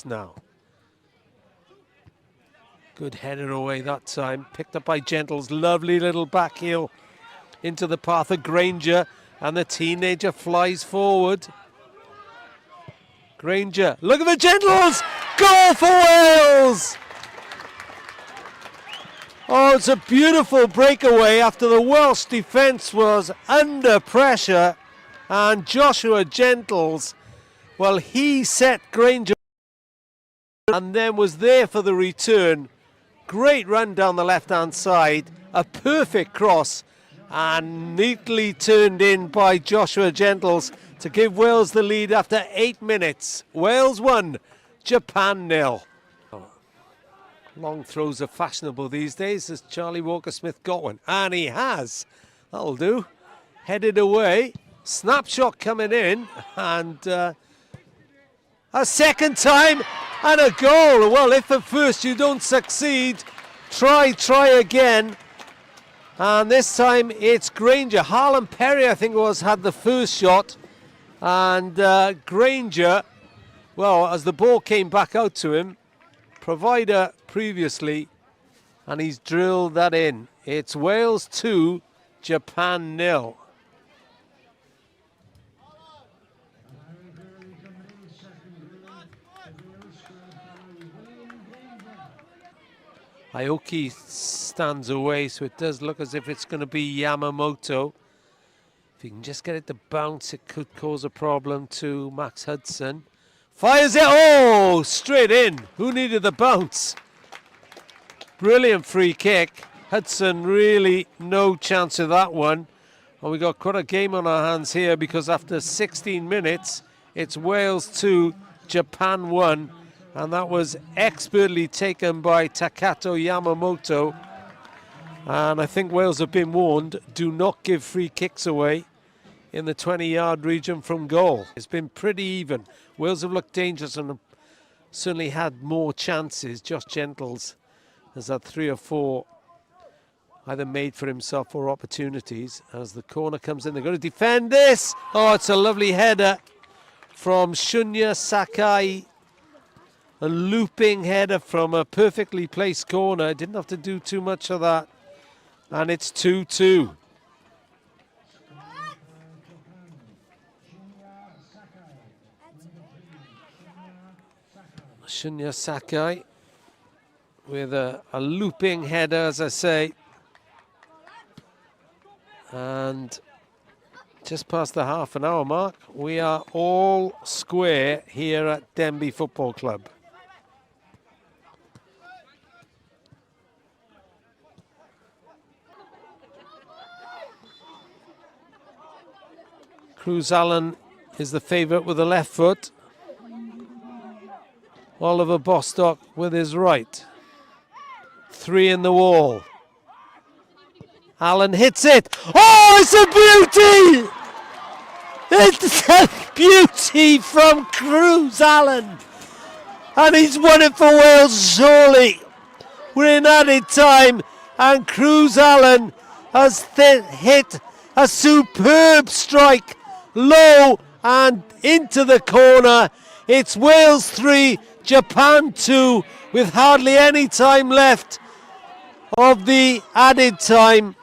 now. Good header away that time, picked up by Gentles. Lovely little back heel into the path of Grainger, and the teenager flies forward. Grainger, look at the Gentles! Goal for Wales! Oh, it's a beautiful breakaway after the Welsh defence was under pressure, and Joshua Gentles, well, he set Grainger and then was there for the return. Great run down the left-hand side, a perfect cross, and neatly turned in by Joshua Gentles to give Wales the lead after 8 minutes. Wales 1, Japan 0. Long throws are fashionable these days. Has Charlie Walker-Smith got one? And he has. That'll do. Headed away. Snapshot coming in. And a second time and a goal. Well, if at first you don't succeed, try again. And this time it's Grainger. Harlan Perry, I think it was, had the first shot. And Grainger, well, as the ball came back out to him, provider previously, and he's drilled that in. It's Wales 2, Japan 0. Aoki stands away, so it does look as if it's going to be Yamamoto. If he can just get it to bounce, it could cause a problem to Max Hudson. Fires it, oh, straight in. Who needed the bounce? Brilliant free kick. Hudson really no chance of that one. And we got quite a game on our hands here, because after 16 minutes, it's Wales 2, Japan 1. And that was expertly taken by Takato Yamamoto. And I think Wales have been warned, do not give free kicks away in the 20-yard region from goal. It's been pretty even. Wales have looked dangerous and have certainly had more chances. Josh Gentles has had 3 or 4 either made for himself or opportunities. As the corner comes in, they're going to defend this. Oh, it's a lovely header from Shunya Sakai. A looping header from a perfectly placed corner. Didn't have to do too much of that. And it's 2-2. Shunya Sakai with a looping header, as I say. And just past the half an hour mark, we are all square here at Denbigh Football Club. Cruz Allen is the favourite with the left foot. Oliver Bostock with his right. 3 in the wall. Allen hits it. Oh, it's a beauty! It's a beauty from Cruz Allen. And he's won it for Wales, surely. We're in added time, and Cruz Allen has hit a superb strike. Low and into the corner. It's Wales 3, Japan 2, with hardly any time left of the added time.